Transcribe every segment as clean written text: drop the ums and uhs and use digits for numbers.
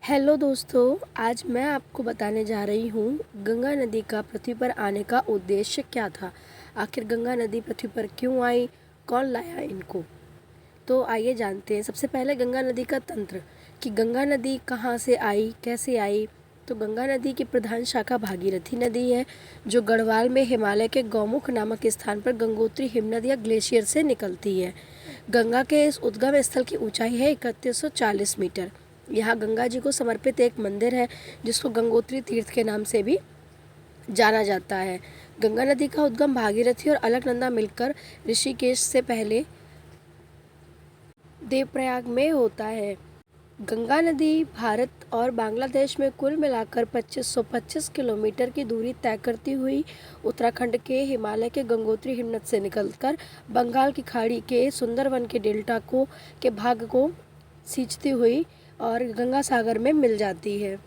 Hello दोस्तों, आज मैं आपको बताने जा रही हूँ गंगा नदी का पृथ्वी पर आने का उद्देश्य क्या था। आखिर गंगा नदी पृथ्वी पर क्यों आई, कौन लाया इनको। तो आइए जानते हैं। सबसे पहले गंगा नदी का तंत्र कि गंगा नदी कहाँ से आई, कैसे आई। तो गंगा नदी की प्रधान शाखा भागीरथी नदी है, जो गढ़वाल में हिमालय के गौमुख नामक स्थान पर गंगोत्री हिमनद या ग्लेशियर से निकलती है। गंगा के इस उद्गम स्थल की ऊंचाई है 3140 मीटर। यहाँ गंगा जी को समर्पित एक मंदिर है, जिसको गंगोत्री तीर्थ के नाम से भी जाना जाता है। गंगा नदी का उद्गम भागीरथी और अलकनंदा मिलकर ऋषिकेश से पहले देवप्रयाग में होता है। गंगा नदी भारत और बांग्लादेश में कुल मिलाकर 2525 किलोमीटर की दूरी तय करती हुई उत्तराखंड के हिमालय के गंगोत्री हिमनद से निकलकर बंगाल की खाड़ी के सुंदरवन के डेल्टा के भाग को सींचती हुई और गंगा सागर में मिल जाती है।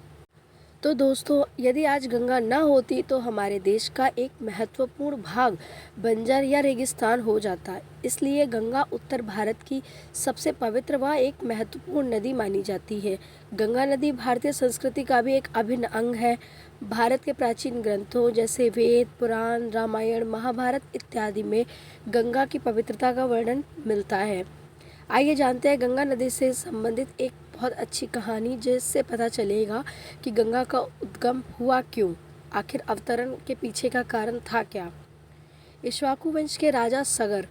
तो दोस्तों, यदि आज गंगा न होती तो हमारे देश का एक महत्वपूर्ण भाग बंजर या रेगिस्तान हो जाता। इसलिए गंगा उत्तर भारत की सबसे पवित्र व एक महत्वपूर्ण नदी मानी जाती है। गंगा नदी भारतीय संस्कृति का भी एक अभिन्न अंग है। भारत के प्राचीन ग्रंथों जैसे वेद, पुराण, रामायण, महाभारत इत्यादि में गंगा की पवित्रता का वर्णन मिलता है। आइए जानते हैं गंगा नदी से संबंधित एक बहुत अच्छी कहानी, जिससे पता चलेगा कि गंगा का उद्गम हुआ क्यों, आखिर अवतरण के पीछे का कारण था क्या। इक्ष्वाकु वंश के राजा सगर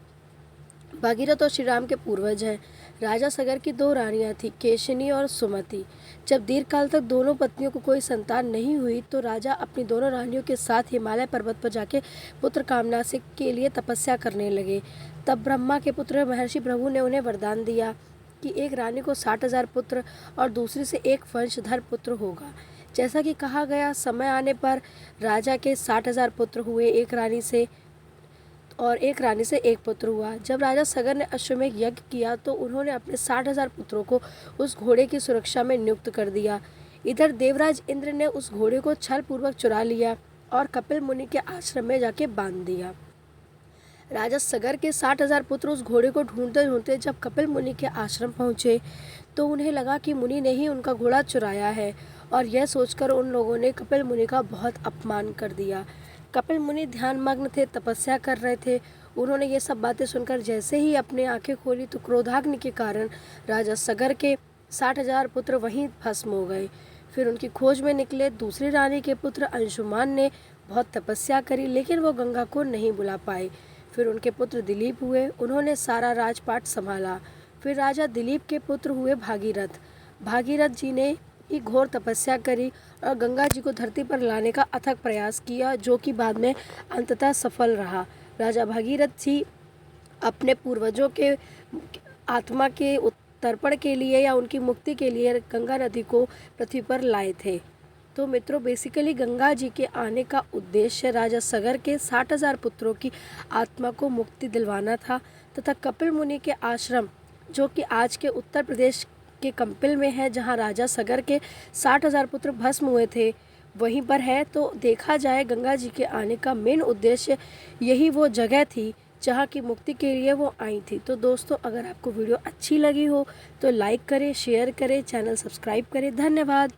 भागीरथ और श्री राम के पूर्वज हैं। राजा सगर की दो रानियां थीं, केशिनी और सुमति। जब दीर्घकाल तक दोनों पत्नियों को कोई संतान नहीं हुई तो राजा अपनी दोनों रानियों के साथ हिमालय पर्वत पर जाके पुत्र कामना से के लिए तपस्या करने लगे। तब ब्रह्मा के पुत्र महर्षि भृगु ने उन्हें वरदान दिया कि एक रानी को 60,000 पुत्र और दूसरी से एक वंशधर पुत्र होगा। जैसा कि कहा गया, समय आने पर राजा के 60,000 पुत्र हुए, एक रानी से एक पुत्र हुआ। जब राजा सगर ने अश्वमेध यज्ञ किया तो उन्होंने अपने 60,000 पुत्रों को उस घोड़े की सुरक्षा में नियुक्त कर दिया। इधर देवराज इंद्र ने उस घोड़े को छल पूर्वक चुरा लिया और कपिल मुनि के आश्रम में जाके बांध दिया। राजा सगर के 60,000 पुत्र उस घोड़े को ढूंढते ढूंढते जब कपिल मुनि के आश्रम पहुंचे तो उन्हें लगा कि मुनि ने ही उनका घोड़ा चुराया है, और यह सोचकर उन लोगों ने कपिल मुनि का बहुत अपमान कर दिया। कपिल मुनि ध्यानमग्न थे, तपस्या कर रहे थे। उन्होंने ये सब बातें सुनकर जैसे ही अपनी आंखें खोली तो क्रोधाग्नि के कारण राजा सगर के 60,000 पुत्र वहीं भस्म हो गए। फिर उनकी खोज में निकले दूसरी रानी के पुत्र अंशुमान ने बहुत तपस्या करी, लेकिन वो गंगा को नहीं बुला पाए। फिर उनके पुत्र दिलीप हुए, उन्होंने सारा राजपाट संभाला। फिर राजा दिलीप के पुत्र हुए भागीरथ। भागीरथ जी ने ही घोर तपस्या करी और गंगा जी को धरती पर लाने का अथक प्रयास किया, जो कि बाद में अंततः सफल रहा। राजा भागीरथ जी अपने पूर्वजों के आत्मा के तर्पण के लिए या उनकी मुक्ति के लिए गंगा नदी को पृथ्वी पर लाए थे। तो मित्रों, बेसिकली गंगा जी के आने का उद्देश्य राजा सगर के 60,000 पुत्रों की आत्मा को मुक्ति दिलवाना था, तथा कपिल मुनि के आश्रम, जो कि आज के उत्तर प्रदेश के कंपिल में है, जहां राजा सगर के 60,000 पुत्र भस्म हुए थे, वहीं पर है। तो देखा जाए, गंगा जी के आने का मेन उद्देश्य यही वो जगह थी जहां की मुक्ति के लिए वो आई थी। तो दोस्तों, अगर आपको वीडियो अच्छी लगी हो तो लाइक करें, शेयर करें, चैनल सब्सक्राइब करें। धन्यवाद।